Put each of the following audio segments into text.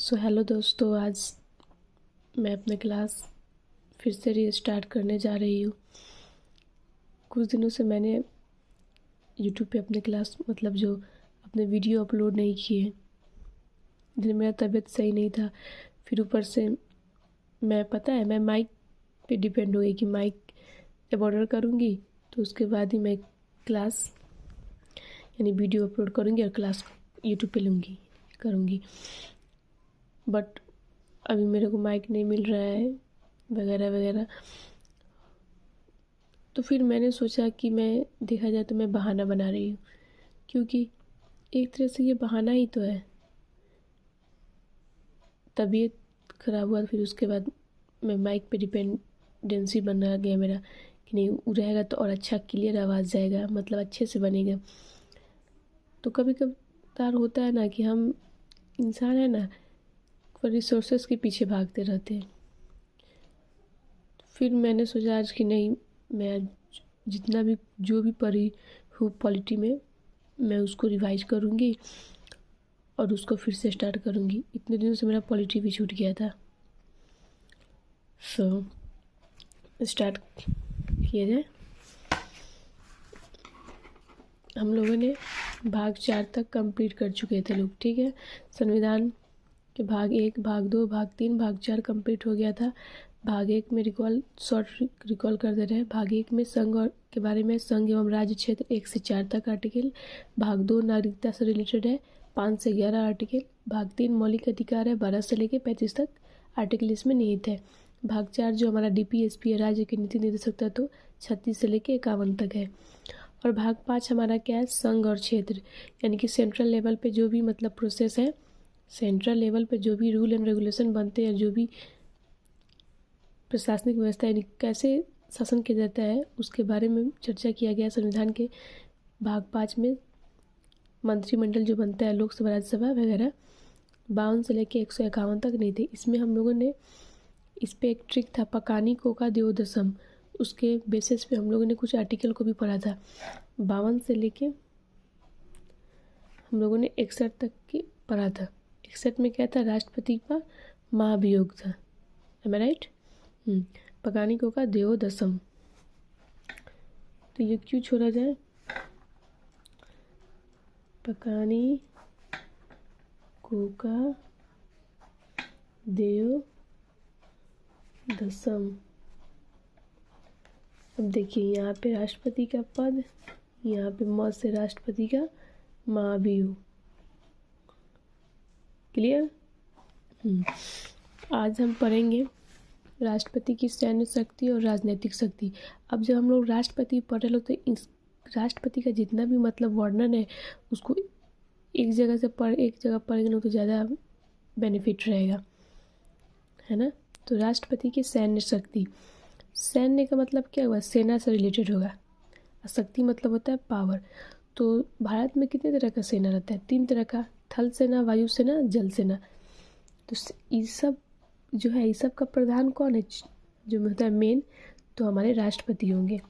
Hello दोस्तों, आज मैं अपने क्लास फिर से रीस्टार्ट करने जा रही हूँ। कुछ दिनों से मैंने यूट्यूब पे अपने क्लास जो अपने वीडियो अपलोड नहीं किए, जिसमें मेरा तबीयत सही नहीं था। फिर ऊपर से मैं माइक पे डिपेंड हो गई कि माइक जब ऑर्डर करूँगी तो उसके बाद ही मैं क्लास यानी वीडियो अपलोड करूँगी और क्लास यूट्यूब पे करूँगी। बट अभी मेरे को माइक नहीं मिल रहा है वगैरह वगैरह। तो फिर मैंने सोचा कि मैं देखा जाए तो मैं बहाना बना रही हूँ, क्योंकि एक तरह से ये बहाना ही तो है। तबीयत ख़राब हुआ फिर उसके बाद मैं माइक पे डिपेंडेंसी बना गया मेरा कि नहीं वो रहेगा तो और अच्छा क्लियर आवाज़ जाएगा, अच्छे से बनेगा। तो कभी कभार होता है ना कि हम इंसान है ना, रिसोर्सेज के पीछे भागते रहते हैं। फिर मैंने सोचा आज कि नहीं, मैं आज जितना भी जो भी पढ़ी हूँ पॉलिटी में, मैं उसको रिवाइज करूँगी और उसको फिर से स्टार्ट करूँगी। इतने दिनों से मेरा पॉलिटी भी छूट गया था। स्टार्ट किया जाए। हम लोगों ने भाग 4 तक कंप्लीट कर चुके थे लोग, ठीक है। संविधान के भाग 1, भाग 2, भाग 3, भाग 4 कंप्लीट हो गया था। भाग 1 में शॉर्ट रिकॉल कर दे रहे हैं। भाग 1 में संघ और के बारे में, संघ एवं राज्य क्षेत्र 1 से 4 तक आर्टिकल। भाग 2 नागरिकता से रिलेटेड है, 5 से 11 आर्टिकल। भाग 3 मौलिक अधिकार है, 12 से लेकर 35 तक आर्टिकल इसमें निहित है। भाग 4 जो हमारा DPSP है, राज्य के नीति निर्देशक तत्व, 36 से लेकर 51 तक है। और भाग 5 हमारा क्या है, संघ और क्षेत्र, यानी कि सेंट्रल लेवल पे जो भी प्रोसेस है, सेंट्रल लेवल पे जो भी रूल एंड रेगुलेशन बनते हैं, जो भी प्रशासनिक व्यवस्था यानी कैसे शासन किया जाता है, उसके बारे में चर्चा किया गया। संविधान के भाग 5 में मंत्रिमंडल जो बनता है, लोकसभा राज्यसभा वगैरह, 52 से लेकर 151 तक नहीं थे। इसमें हम लोगों ने इस पर एक ट्रिक था, पकानी कोका देवदसम, उसके बेसिस पे हम लोगों ने कुछ आर्टिकल को भी पढ़ा था। 52 से लेके हम लोगों ने 61 तक की पढ़ा था। 61 में क्या था, राष्ट्रपति का महाभियोग था। एम आई राइट? पकानी कोका देवदसम। तो ये क्यों छोड़ा जाए, पकानी कोका देवदसम। अब देखिए यहाँ पे राष्ट्रपति का पद, यहाँ पे म से राष्ट्रपति का महाभियोग। क्लियर? आज हम पढ़ेंगे राष्ट्रपति की सैन्य शक्ति और राजनीतिक शक्ति। अब जब हम लोग राष्ट्रपति पढ़ रहे तो इस राष्ट्रपति का जितना भी वर्णन है, उसको एक जगह पढ़ेंगे तो ज़्यादा बेनिफिट रहेगा, है ना। तो राष्ट्रपति की सैन्य शक्ति, सैन्य का मतलब क्या हुआ, सेना से रिलेटेड होगा। शक्ति मतलब होता है पावर। तो भारत में कितने तरह का सेना रहता है, 3 तरह का, थल सेना, वायु सेना, जल सेना। तो इस सब जो है, इस सब का प्रधान कौन है, जो होता है मेन, तो हमारे राष्ट्रपति होंगे।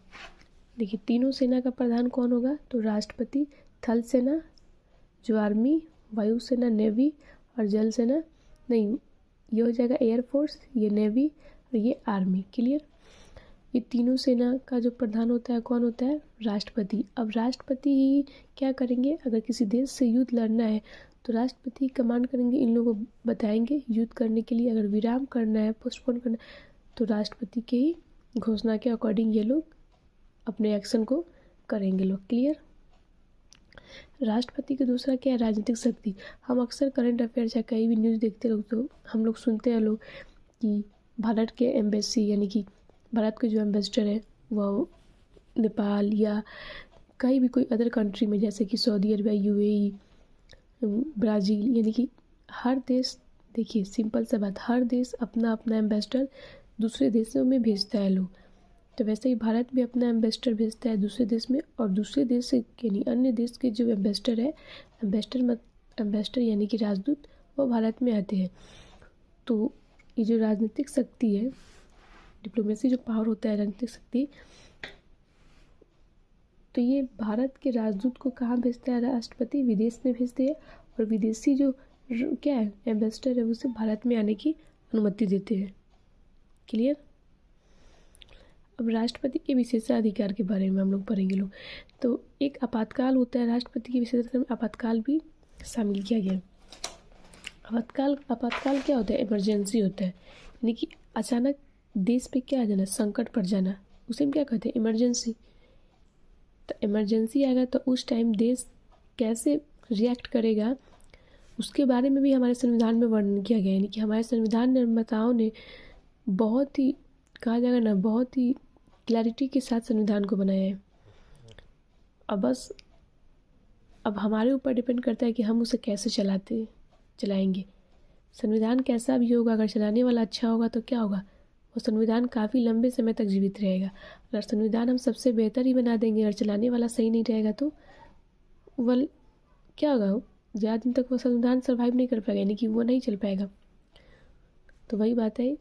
देखिए तीनों सेना का प्रधान कौन होगा, तो राष्ट्रपति, थल सेना जो आर्मी, वायु सेना नेवी, और जल सेना नहीं, ये हो जाएगा एयरफोर्स, ये नेवी और ये आर्मी। क्लियर? ये तीनों सेना का जो प्रधान होता है कौन होता है, राष्ट्रपति। अब राष्ट्रपति ही क्या करेंगे, अगर किसी देश से युद्ध लड़ना है तो राष्ट्रपति कमांड करेंगे, इन लोगों को बताएंगे युद्ध करने के लिए। अगर विराम करना है, पोस्टपोन करना है, तो राष्ट्रपति के ही घोषणा के अकॉर्डिंग ये लोग अपने एक्शन को करेंगे लोग। क्लियर? राष्ट्रपति का दूसरा क्या है, राजनीतिक शक्ति। हम अक्सर करंट अफेयर्स या कहीं भी न्यूज़ देखते लोग तो हम लोग सुनते हैं लोग कि भारत के एम्बेसी यानी कि भारत के जो एम्बेसडर है वो नेपाल या कहीं भी कोई अदर कंट्री में, जैसे कि सऊदी अरबिया, UAE, ब्राज़ील, यानी कि हर देश, देखिए सिंपल सा बात, हर देश अपना अपना एम्बेसडर दूसरे देशों में भेजता है लोग। तो वैसे ही भारत भी अपना एम्बेसडर भेजता है दूसरे देश में, और दूसरे देश से यानी अन्य देश के जो एम्बेसडर है, एम्बेसडर यानी कि राजदूत, वो भारत में आते हैं। तो ये जो राजनीतिक शक्ति है, डिप्लोमेसी जो पावर होता है, राजनीतिक शक्ति, तो ये भारत के राजदूत को कहाँ भेजता है, राष्ट्रपति विदेश में भेजते हैं। और विदेशी जो क्या है, एम्बेसडर है, उसे भारत में आने की अनुमति देते हैं। क्लियर। अब राष्ट्रपति के विशेषाधिकार के बारे में हम लोग पढ़ेंगे लोग। तो एक आपातकाल होता है, राष्ट्रपति के विशेषाधिकार में आपातकाल भी शामिल किया गया। आपातकाल क्या होता है? इमरजेंसी होता है, यानी कि अचानक देश पे क्या आ जाना, संकट पड़ जाना, उसे हम क्या कहते हैं? इमरजेंसी। तो इमरजेंसी आएगा तो उस टाइम देश कैसे रिएक्ट करेगा, उसके बारे में भी हमारे संविधान में वर्णन किया गया है। यानी कि हमारे संविधान निर्माताओं ने बहुत ही, कहा जाएगा ना, बहुत ही क्लैरिटी के साथ संविधान को बनाया है। अब हमारे ऊपर डिपेंड करता है कि हम उसे कैसे चलाएंगे। संविधान कैसा भी होगा, अगर चलाने वाला अच्छा होगा तो क्या होगा, वो संविधान काफ़ी लंबे समय तक जीवित रहेगा। अगर संविधान हम सबसे बेहतर ही बना देंगे और चलाने वाला सही नहीं रहेगा तो वह क्या होगा, ज़्यादा दिन तक वो संविधान सर्वाइव नहीं कर पाएगा, यानी कि वो नहीं चल पाएगा। तो वही बात है,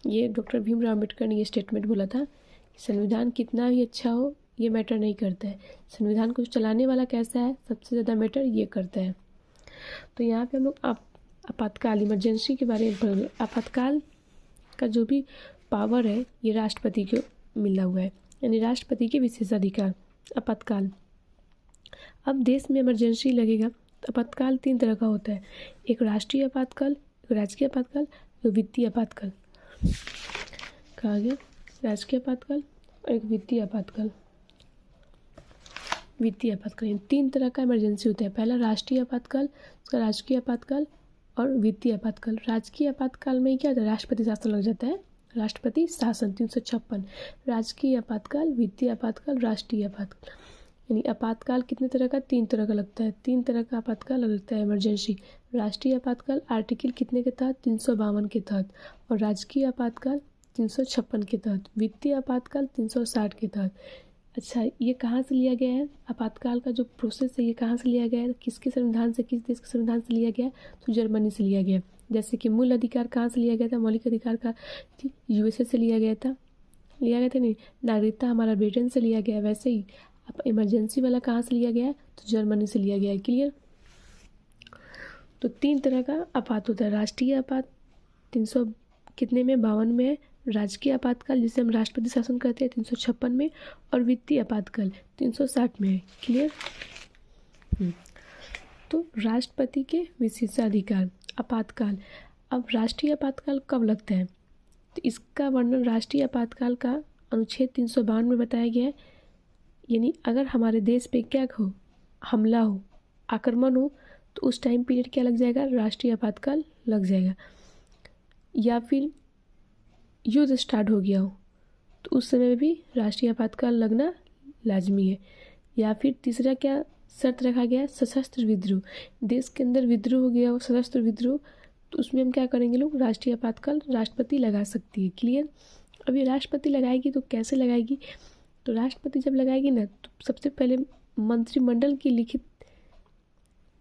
ये डॉक्टर भीमराव अम्बेडकर ने ये स्टेटमेंट बोला था कि संविधान कितना भी अच्छा हो ये मैटर नहीं करता है, संविधान को चलाने वाला कैसा है सबसे ज़्यादा मैटर ये करता है। तो यहाँ पे हम लोग आपातकाल, इमरजेंसी के बारे में पढ़ेंगे। आपातकाल का जो भी पावर है ये राष्ट्रपति को मिला हुआ है, यानी राष्ट्रपति के विशेषाधिकार। आपातकाल, अब देश में इमरजेंसी लगेगा तो आपातकाल 3 तरह का होता है, एक राष्ट्रीय आपातकाल, एक राजकीय आपातकाल, एक वित्तीय आपातकाल। कहा गया राजकीय आपातकाल और एक वित्तीय आपातकाल। वित्तीय आपातकाल 3 तरह का इमरजेंसी होता है, पहला राष्ट्रीय आपातकाल, उसका राजकीय आपातकाल और वित्तीय आपातकाल। राजकीय आपातकाल में क्या होता है, राष्ट्रपति शासन लग जाता है, राष्ट्रपति शासन 356। राजकीय आपातकाल, वित्तीय आपातकाल, राष्ट्रीय आपातकाल। यानी आपातकाल कितने तरह का, 3 तरह का लगता है, 3 तरह का आपातकाल लगता है इमरजेंसी। राष्ट्रीय आपातकाल आर्टिकल कितने के तहत, 352 के तहत, और राजकीय आपातकाल 356 के तहत, वित्तीय आपातकाल 360 के तहत। अच्छा, ये कहाँ से लिया गया है? आपातकाल का जो प्रोसेस है ये कहाँ से लिया गया है, किसके संविधान से, किस देश के संविधान से लिया गया है? तो जर्मनी से लिया गया। जैसे कि मूल अधिकार कहाँ से लिया गया था, मौलिक अधिकार का यूएसए से लिया गया था, नहीं, नागरिकता हमारा ब्रिटेन से लिया गया। वैसे ही इमरजेंसी वाला कहाँ से लिया गया है, तो जर्मनी से लिया गया है। क्लियर। तो 3 तरह का आपात होता है, राष्ट्रीय आपात 300 कितने में, 52 में है, राजकीय आपातकाल जिसे हम राष्ट्रपति शासन कहते हैं 356 में, और वित्तीय आपातकाल 360 में है। क्लियर। तो राष्ट्रपति के विशेषाधिकार, आपातकाल। अब राष्ट्रीय आपातकाल कब लगता है, तो इसका वर्णन राष्ट्रीय आपातकाल का अनुच्छेद 352 में बताया गया है। यानी अगर हमारे देश पे क्या हो, हमला हो, आक्रमण हो, तो उस टाइम पीरियड क्या लग जाएगा, राष्ट्रीय आपातकाल लग जाएगा। या फिर युद्ध स्टार्ट हो गया हो तो उस समय भी राष्ट्रीय आपातकाल लगना लाजमी है। या फिर तीसरा क्या शर्त रखा गया है, सशस्त्र विद्रोह, देश के अंदर विद्रोह हो गया हो, सशस्त्र विद्रोह, तो उसमें हम क्या करेंगे लोग, राष्ट्रीय आपातकाल राष्ट्रपति लगा सकती है। क्लियर। अब ये राष्ट्रपति लगाएगी तो कैसे लगाएगी, तो राष्ट्रपति जब लगाएगी ना तो सबसे पहले मंत्रिमंडल की लिखित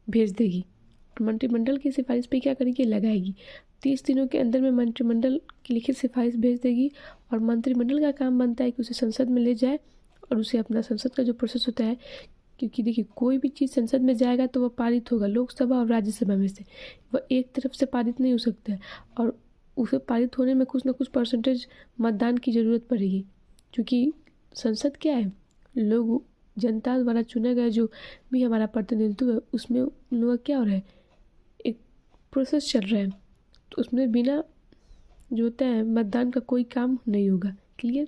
भेज देगी, और मंत्रिमंडल की सिफारिश पे क्या करेगी, लगाएगी। 30 दिनों के अंदर में मंत्रिमंडल की लिखित सिफारिश भेज देगी, और मंत्रिमंडल का काम बनता है कि उसे संसद में ले जाए और उसे अपना संसद का जो प्रोसेस होता है, क्योंकि देखिए कोई भी चीज़ संसद में जाएगा तो वह पारित होगा, लोकसभा और राज्यसभा में से, वह एक तरफ से पारित नहीं हो सकता है, और उसे पारित होने में कुछ ना कुछ परसेंटेज मतदान की ज़रूरत पड़ेगी, क्योंकि संसद क्या है, लोग जनता द्वारा चुना गया जो भी हमारा प्रतिनिधित्व है उसमें उन लोगों का क्या हो रहा है, एक प्रोसेस चल रहा है, तो उसमें बिना जो होता है मतदान का कोई काम नहीं होगा। क्लियर।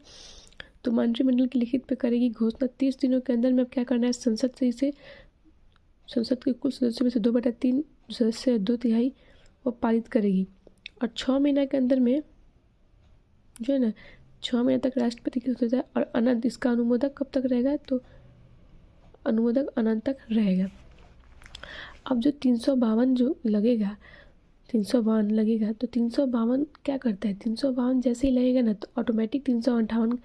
तो मंत्रिमंडल की लिखित पे करेगी घोषणा 30 दिनों के अंदर में अब क्या करना है, संसद से इसे, संसद के कुल सदस्यों में से 2/3 सदस्य 2/3 वो पारित करेगी, और 6 महीना के अंदर में जो है ना 6 महीने तक राष्ट्रपति की होता है, और अनंत इसका अनुमोदक कब तक रहेगा, तो अनुमोदक अनंत तक रहेगा। अब जो 352 जो लगेगा, 352 लगेगा, तो 352 क्या करता है, 352 जैसे ही लगेगा ना तो ऑटोमेटिक 358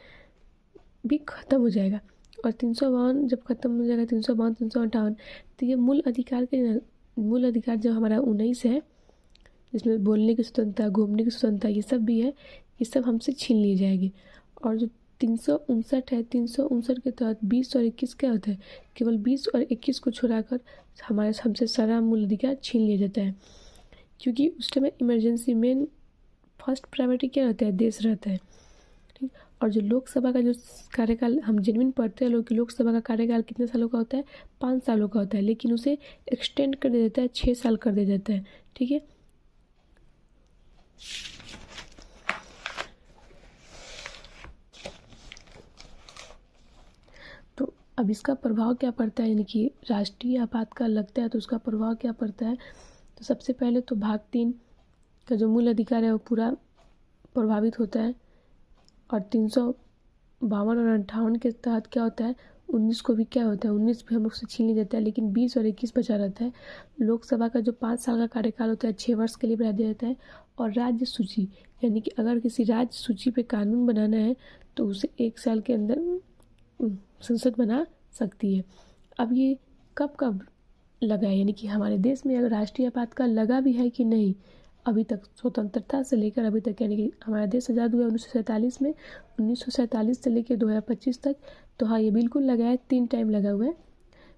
भी ख़त्म हो जाएगा, और 352 जब ख़त्म हो जाएगा 352 358, तो ये मूल अधिकार जो हमारा 19 है, जिसमें बोलने की स्वतंत्रता, घूमने की स्वतंत्रता, ये सब भी है, ये सब हमसे छीन ली जाएगी। और जो 359 है, 359 के तहत 20 और 21 क्या होता है, केवल 20 और 21 को छुड़ाकर हमसे सारा मूल अधिकार छीन लिया जाता है। क्योंकि उस time emergency main first priority क्या रहता है, देश रहता है, ठीक। और जो लोकसभा का जो कार्यकाल हम जेन्युइन पढ़ते हैं लोग कि लोकसभा का कार्यकाल कितने सालों का होता है, 5 सालों का होता है, लेकिन उसे एक्सटेंड कर दे देता है, 6 साल कर दे देता है, ठीक है। तो अब इसका प्रभाव क्या पड़ता है, यानी कि राष्ट्रीय आपातकाल लगता है तो उसका प्रभाव क्या पड़ता है। तो सबसे पहले तो भाग 3 का जो मूल अधिकार है वो पूरा प्रभावित होता है, और 352 और 58 के तहत क्या होता है, 19 को भी क्या होता है, 19 भी हम लोग से छीन लेता है, लेकिन 20 और 21 बचा रहता है। लोकसभा का जो 5 साल का कार्यकाल होता है 6 वर्ष के लिए बढ़ा दिया जाता है। और राज्य सूची, यानी कि अगर किसी राज्य सूची पे कानून बनाना है तो उसे 1 साल के अंदर संसद बना सकती है। अब ये कब कब लगा है, यानी कि हमारे देश में अगर राष्ट्रीय आपातकाल लगा भी है कि नहीं अभी तक, स्वतंत्रता से लेकर अभी तक, यानी कि हमारा देश आज़ाद हुआ 1947 में, 1947 से लेकर 2025 तक। तो हाँ, ये बिल्कुल लगा है, 3 टाइम लगा हुआ है।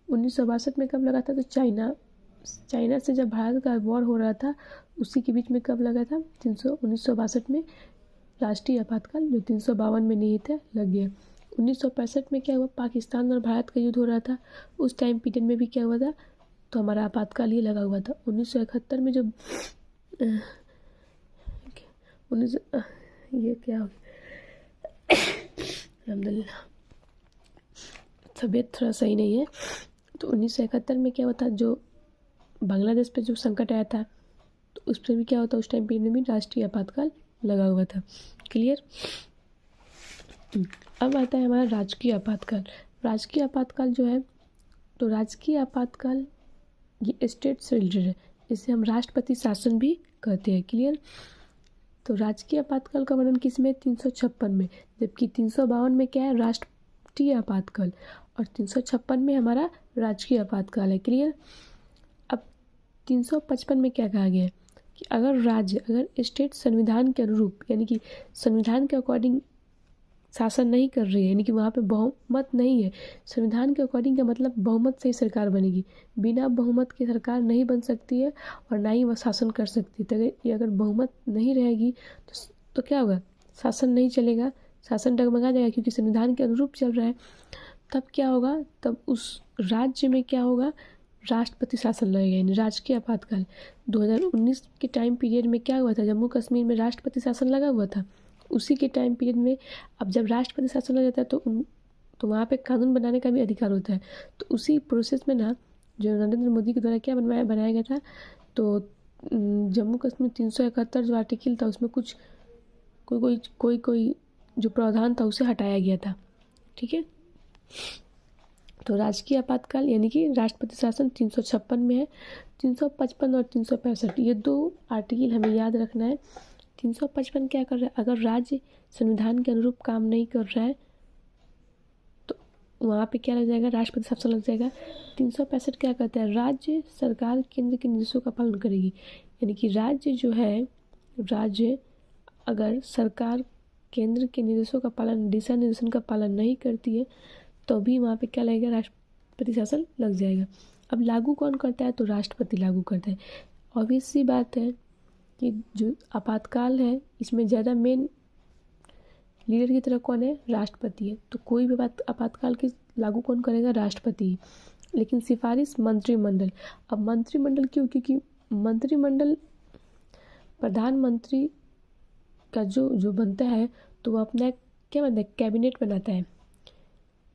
1962 में कब लगा था, तो चाइना से जब भारत का वॉर हो रहा था उसी के बीच में कब लगा था, 1962 में राष्ट्रीय आपातकाल, जो 352 में निहित है, लग गया। 1965 में क्या हुआ, पाकिस्तान और भारत का युद्ध हो रहा था, उस टाइम पीरियड में भी क्या हुआ था, तो हमारा आपातकाल ये लगा हुआ था। 1971 में जब ये क्या हो गया, अल्हम्दुलिल्लाह तबीयत थोड़ा सही नहीं है। तो 1971 में क्या हुआ था, जो बांग्लादेश पे जो संकट आया था, तो उस पर भी क्या होता, उस टाइम पीरियड में भी राष्ट्रीय आपातकाल लगा हुआ था। क्लियर। अब आता है हमारा राजकीय आपातकाल। राजकीय आपातकाल जो है, तो राजकीय आपातकाल ये स्टेट से रिलेटेड है, इसे हम राष्ट्रपति शासन भी कहते हैं। क्लियर। तो राजकीय आपातकाल का वर्णन किसमें, 356 में, जबकि 352 में क्या है, राष्ट्रीय आपातकाल, और 356 में हमारा राजकीय आपातकाल है। क्लियर। अब 355 में क्या कहा गया है कि अगर स्टेट संविधान के अनुरूप, यानी कि संविधान के अकॉर्डिंग शासन नहीं कर रही है, यानी कि वहाँ पे बहुमत नहीं है, संविधान के अकॉर्डिंग का मतलब बहुमत से ही सरकार बनेगी, बिना बहुमत की सरकार नहीं बन सकती है और ना ही वह शासन कर सकती है। तो अगर बहुमत नहीं रहेगी तो क्या होगा, शासन नहीं चलेगा, शासन डगमगा जाएगा, क्योंकि संविधान के अनुरूप चल रहा है। तब क्या होगा, तब उस राज्य में क्या होगा, राष्ट्रपति शासन लगेगा, यानी राजकीय आपातकाल। 2019 के टाइम पीरियड में क्या हुआ था, जम्मू कश्मीर में राष्ट्रपति शासन लगा हुआ था, उसी के टाइम पीरियड में अब जब राष्ट्रपति शासन लग जाता है तो वहाँ पे कानून बनाने का भी अधिकार होता है। तो उसी प्रोसेस में ना, जो नरेंद्र मोदी के द्वारा क्या बनाया गया था, तो जम्मू कश्मीर 371 जो आर्टिकल था उसमें कुछ कोई जो प्रावधान था उसे हटाया गया था। ठीक है। तो राजकीय आपातकाल यानी कि राष्ट्रपति शासन 356 में है। 355 और 365 ये 2 आर्टिकल हमें याद रखना है। 355 क्या कर रहा है, अगर राज्य संविधान के अनुरूप काम नहीं कर रहा है तो वहाँ पे क्या लग जाएगा, राष्ट्रपति शासन लग जाएगा। 365 क्या कहता है, राज्य सरकार केंद्र के निर्देशों का पालन करेगी, यानी कि राज्य जो है, राज्य अगर सरकार केंद्र के निर्देशों का पालन, दिशा निर्देशन का पालन नहीं करती है तो भी वहाँ पे क्या लगेगा, राष्ट्रपति शासन लग जाएगा। अब लागू कौन करता है, तो राष्ट्रपति लागू करता है। ऑब्वियस सी बात है कि जो आपातकाल है इसमें ज़्यादा मेन लीडर की तरफ कौन है, राष्ट्रपति है। तो कोई भी आपातकाल की लागू कौन करेगा, राष्ट्रपति। लेकिन सिफारिश मंत्रिमंडल। अब मंत्रिमंडल क्यों, क्योंकि मंत्रिमंडल प्रधानमंत्री का जो बनता है तो वो अपना क्या बनता है, कैबिनेट बनाता है,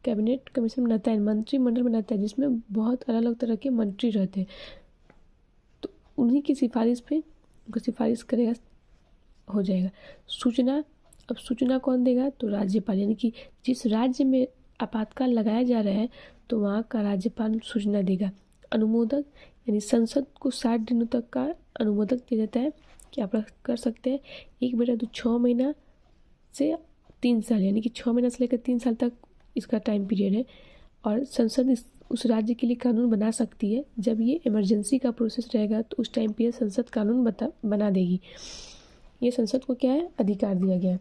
कैबिनेट कमीशन बनाता है, मंत्रिमंडल बनाता है जिसमें बहुत अलग अलग तरह के मंत्री रहते हैं। तो उन्हीं की सिफारिश पे उनको सिफारिश करेगा, हो जाएगा। सूचना, अब सूचना कौन देगा, तो राज्यपाल, यानी कि जिस राज्य में आपातकाल लगाया जा रहा है तो वहाँ का राज्यपाल सूचना देगा। अनुमोदक, यानी संसद को 60 दिनों तक का अनुमोदक दिया जाता है कि आप कर सकते हैं। एक बेटा तो 6 महीना से 3 साल, यानी कि 6 महीना से लेकर 3 साल तक इसका टाइम पीरियड है। और संसद उस राज्य के लिए कानून बना सकती है। जब ये इमरजेंसी का प्रोसेस रहेगा तो उस टाइम पे संसद कानून बना देगी। ये संसद को क्या है, अधिकार दिया गया है।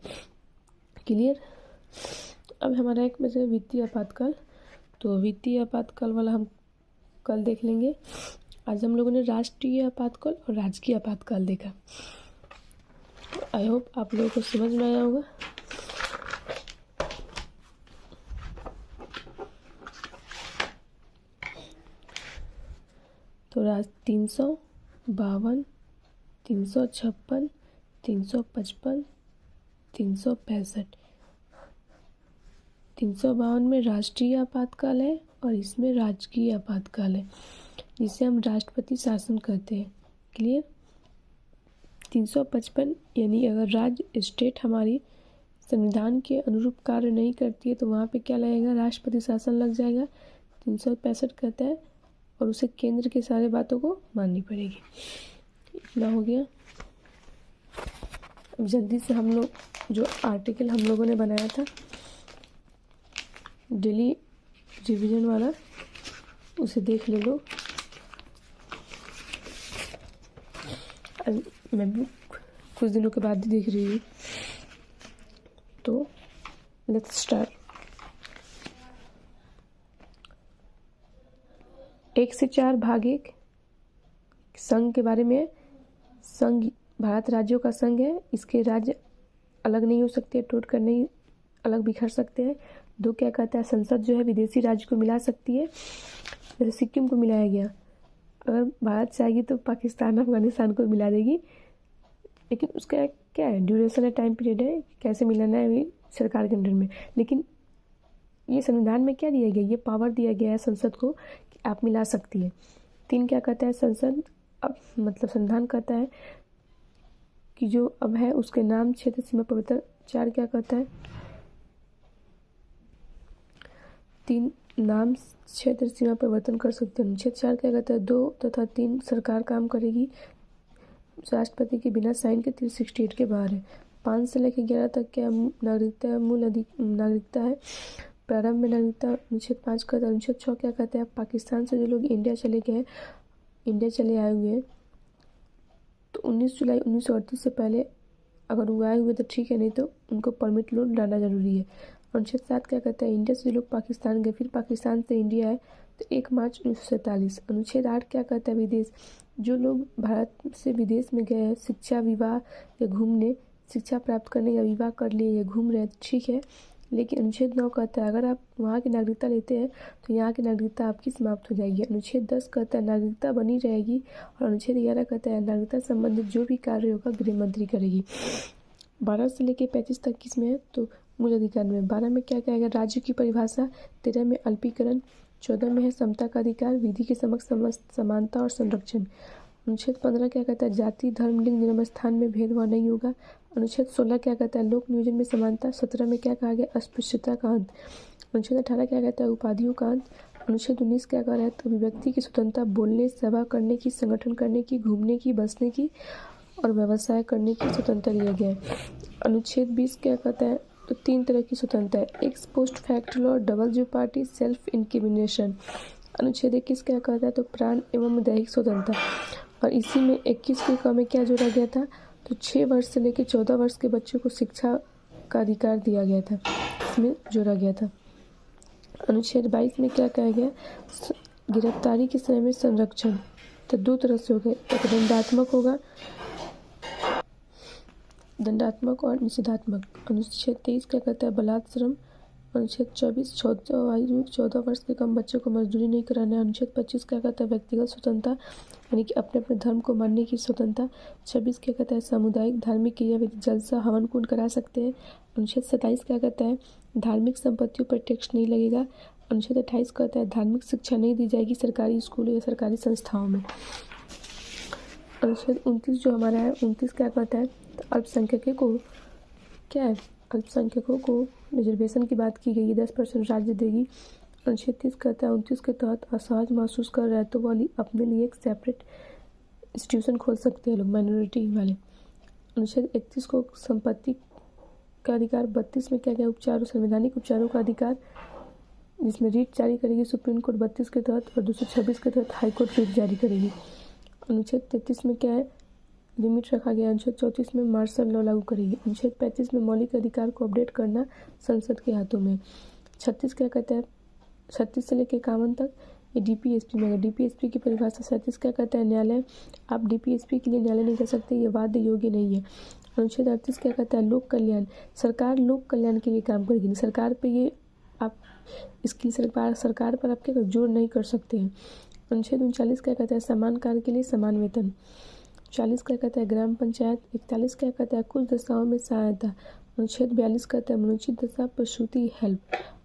क्लियर। अब हमारा एक बचा वित्तीय आपातकाल, तो वित्तीय आपातकाल वाला हम कल देख लेंगे। आज हम लोगों ने राष्ट्रीय आपातकाल और राजकीय आपातकाल देखा। आई होप आप लोगों को समझ में आया होगा। तो 352, 356, 355, 365। 352 में राष्ट्रीय आपातकाल है और इसमें राजकीय आपातकाल है, जिसे हम राष्ट्रपति शासन कहते हैं। क्लियर। 355 यानी अगर राज्य स्टेट हमारी संविधान के अनुरूप कार्य नहीं करती है तो वहाँ पे क्या लगेगा, राष्ट्रपति शासन लग जाएगा। 365 कहता है और उसे केंद्र के सारे बातों को माननी पड़ेगी। इतना हो गया। अब जल्दी से हम लोग जो आर्टिकल हम लोगों ने बनाया था डेली रिवीजन वाला, उसे देख ले लो। मैं भी कुछ दिनों के बाद ही देख रही हूँ। तो लेट्स स्टार्ट। 1 से 4 भाग 1 संघ के बारे में। संघ भारत राज्यों का संघ है। इसके राज्य अलग नहीं हो सकते, टूट कर नहीं अलग बिखर सकते हैं। 2 क्या कहता है, संसद जो है विदेशी राज्य को मिला सकती है। जैसे सिक्किम को मिलाया गया, अगर भारत चाहेगी तो पाकिस्तान अफगानिस्तान को मिला देगी, लेकिन उसका क्या है, ड्यूरेशन है, टाइम पीरियड है, कैसे मिलाना है भी सरकार के अंडर में। लेकिन ये संविधान में क्या दिया गया, ये पावर दिया गया है संसद को कि आप मिला सकती है। 3 क्या कहता है, संसद अब मतलब संविधान कहता है कि जो अब है उसके नाम, क्षेत्र, सीमा, परिवर्तन। 4 क्या कहता है, 3 नाम, क्षेत्र, सीमा परिवर्तन कर सकते हैं। अनुच्छेद 4 क्या कहता है, 2 तथा 3 सरकार काम करेगी राष्ट्रपति के बिना साइन के 368 के बाहर है। 5 से लेकर 11 तक क्या नागरिकता, मूल नागरिकता है, प्रारंभ में नागरिकता। अनुच्छेद 5 कहता है। अनुच्छेद 6 क्या कहता है, पाकिस्तान से जो लोग इंडिया चले गए हैं, इंडिया चले आए हुए हैं, तो 19 जुलाई 1938 से पहले अगर वो आए हुए तो ठीक है, नहीं तो उनको परमिट लोड लाना जरूरी है। अनुच्छेद 7 क्या कहता है, इंडिया से जो लोग पाकिस्तान गए फिर पाकिस्तान से इंडिया आए तो 1 मार्च 1947। अनुच्छेद 8 क्या कहता है, विदेश, जो लोग भारत से विदेश में गए हैं शिक्षा, विवाह या घूमने, शिक्षा प्राप्त करने या विवाह कर लिए या घूम रहे हैं, ठीक है। लेकिन अनुच्छेद 9 कहता है, अगर आप वहाँ की नागरिकता लेते हैं तो यहाँ की नागरिकता आपकी समाप्त हो जाएगी। अनुच्छेद 10 कहता है, नागरिकता बनी रहेगी। और अनुच्छेद 11 कहता है, नागरिकता संबंधित जो भी कार्य होगा गृह मंत्री करेगी। 12 से लेकर 35 तक किसमें है, तो मूल अधिकार में। 12 में क्या कहेगा, राज्य की परिभाषा। 13 में अल्पीकरण। 14 में है समता का अधिकार, विधि के समक्ष समानता और संरक्षण। अनुच्छेद 15 क्या कहता है, जाति, धर्म, लिंग, जन्म स्थान में भेदभाव नहीं होगा। अनुच्छेद 16 क्या कहता है, लोक नियोजन में समानता। 17 में क्या कहा गया, अस्पृश्यता का अंत। अनुच्छेद 18 क्या कहता है, उपाधियों का अंत। अनुच्छेद 19 क्या कह रहा है, तो अभिव्यक्ति की स्वतंत्रता, बोलने, सभा करने की, संगठन करने की, घूमने की, बसने की और व्यवसाय करने की स्वतंत्रता दिया गया है। अनुच्छेद 20 क्या कहता है, तो 3 तरह की स्वतंत्रता है, ex post facto law, double jeopardy, self incrimination. अनुच्छेद 21 क्या कहता है, तो प्राण एवं दैहिक स्वतंत्रता। और इसी में 21 के क में क्या जोड़ा गया था, तो 6 वर्ष से लेकर 14 वर्ष के बच्चों को शिक्षा का अधिकार दिया गया था, इसमें जोड़ा गया था। अनुच्छेद 22 में क्या कहा गया, गिरफ्तारी के समय में संरक्षण। तो 2 तरह से हो गए, एक दंडात्मक होगा, दंडात्मक और निषेधात्मक। अनुच्छेद 23 क्या कहता है, बलात्श्रम। अनुच्छेद 24 14 वर्ष के कम बच्चों को मजदूरी नहीं कराना है। अनुच्छेद 25 क्या कहता है, व्यक्तिगत स्वतंत्रता यानी कि अपने अपने धर्म को मानने की स्वतंत्रता। 26 क्या कहता है, सामुदायिक धार्मिक क्रियाविधि, जलसा, हवन कुंड करा सकते हैं। अनुच्छेद 27 क्या कहता है, धार्मिक संपत्तियों पर टैक्स नहीं लगेगा। अनुच्छेद 28 कहता है, धार्मिक शिक्षा नहीं दी जाएगी सरकारी स्कूलों या सरकारी संस्थाओं में। अनुच्छेद 29 जो हमारा है, 29 क्या कहता है, तो अल्पसंख्यकों को क्या है, अल्पसंख्यकों को रिजर्वेशन की बात की गई है, 10% राज्य देगी। अनुच्छेद 30 कहता है, 29 के तहत असहज महसूस कर रहे तो वाली अपने लिए एक सेपरेट इंस्टीट्यूशन खोल सकते हैं लोग, माइनॉरिटी वाले। अनुच्छेद 31 को संपत्ति का अधिकार। 32 में क्या क्या, उपचार, संवैधानिक उपचारों का अधिकार, जिसमें रीट जारी करेगी सुप्रीम कोर्ट 32 के तहत, और 226 के तहत हाई कोर्ट रीट जारी करेगी। अनुच्छेद 33 में क्या है, लिमिट रखा गया। अनुच्छेद 34 में मार्शल लॉ लागू करेगी। अनुच्छेद 35 में मौलिक अधिकार को अपडेट करना संसद के हाथों में। 36 क्या कहता है, 36 से लेकर 51 तक ये डीपीएसपी में है। डीपीएसपी की परिभाषा 37 क्या कहता है? न्यायालय। आप डीपीएसपी के लिए न्यायालय नहीं जा सकते, ये वाद्य योग्य नहीं है। अनुच्छेद 38 क्या कहता है? लोक कल्याण। सरकार लोक कल्याण के लिए काम करेगी, सरकार पे ये आप इसकी सरकार पर आप क्या जोर नहीं कर सकते हैं। अनुच्छेद 39 क्या कहता है? समान कार्य के लिए समान वेतन। 40 क्या कहता है? ग्राम पंचायत। 41 क्या कहता है? कुछ दशाओं में सहायता। अनुच्छेद 42 कहता है? अनुचित दशा प्रसूति हेल्प।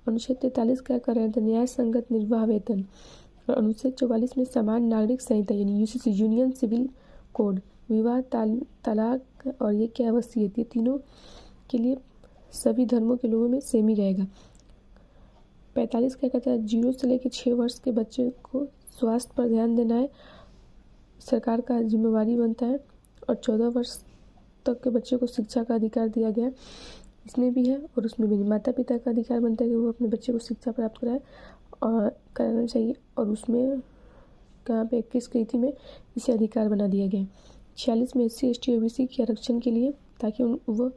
अनुच्छेद 43 क्या कर रहे हैं? तो न्याय संगत निर्वाह वेतन। और अनुच्छेद 44 में समान नागरिक संहिता यानी यूसीसी यूनियन सिविल कोड। विवाह, तलाक और ये क्या वसीयत, ये तीनों के लिए सभी धर्मों के लोगों में सेम ही रहेगा। 45 क्या कहता है? 0 से लेकर 6 वर्ष के बच्चे को स्वास्थ्य पर ध्यान देना है, सरकार का जिम्मेवारी बनता है। और 14 वर्ष तक के बच्चे को शिक्षा का अधिकार दिया गया, इसमें भी है और उसमें भी। माता पिता का अधिकार बनता है कि वो अपने बच्चे को शिक्षा प्राप्त कराए और कराना चाहिए, और उसमें कहाँ पे 21 रीति में इसे अधिकार बना दिया गया। 46 में SC ST OBC के आरक्षण के लिए, ताकि वो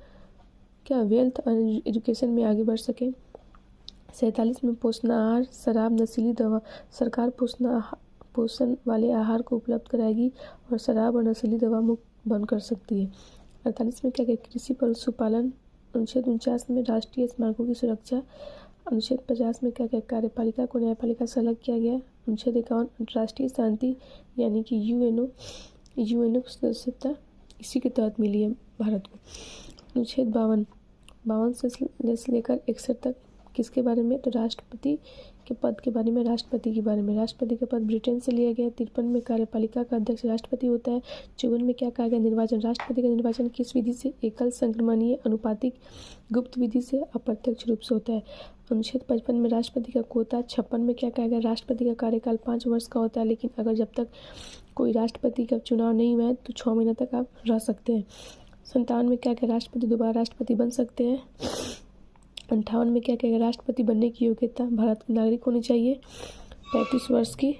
क्या वेल्थ और एजुकेशन में आगे बढ़ सके। 47 में पोषण आहार, शराब, नशीली दवा। सरकार पोषण वाले आहार को उपलब्ध कराएगी और शराब और नशीली दवा मुक्त बंद कर सकती है। 48 में क्या क्या? कृषि पशुपालन। अनुच्छेद 49 में राष्ट्रीय स्मारकों की सुरक्षा। अनुच्छेद 50 में क्या क्या? कार्यपालिका को न्यायपालिका से अलग किया गया। अनुच्छेद 51 अंतर्राष्ट्रीय शांति यानी कि यूएनओ की सदस्यता इसी के तहत मिली है भारत को। अनुच्छेद 52 से लेकर 61 तक किसके बारे में? तो राष्ट्रपति के पद के बारे में, राष्ट्रपति के बारे में। राष्ट्रपति का पद ब्रिटेन से लिया गया। 53 में कार्यपालिका का अध्यक्ष राष्ट्रपति होता है। 54 में क्या कहा गया? निर्वाचन। राष्ट्रपति का निर्वाचन किस विधि से? एकल, संक्रमणीय, अनुपातिक, गुप्त विधि से, अप्रत्यक्ष रूप से होता है। अनुच्छेद 55 में राष्ट्रपति का कोटा। 56 में क्या कहा गया? राष्ट्रपति का कार्यकाल 5 वर्ष का होता है, लेकिन अगर जब तक कोई राष्ट्रपति का चुनाव नहीं हुआ है तो 6 महीने तक आप रह सकते हैं। 57 में क्या क्या? राष्ट्रपति दोबारा राष्ट्रपति बन सकते हैं। 58 में क्या कहेगा? राष्ट्रपति बनने की योग्यता भारत के नागरिक होनी चाहिए 35 वर्ष की।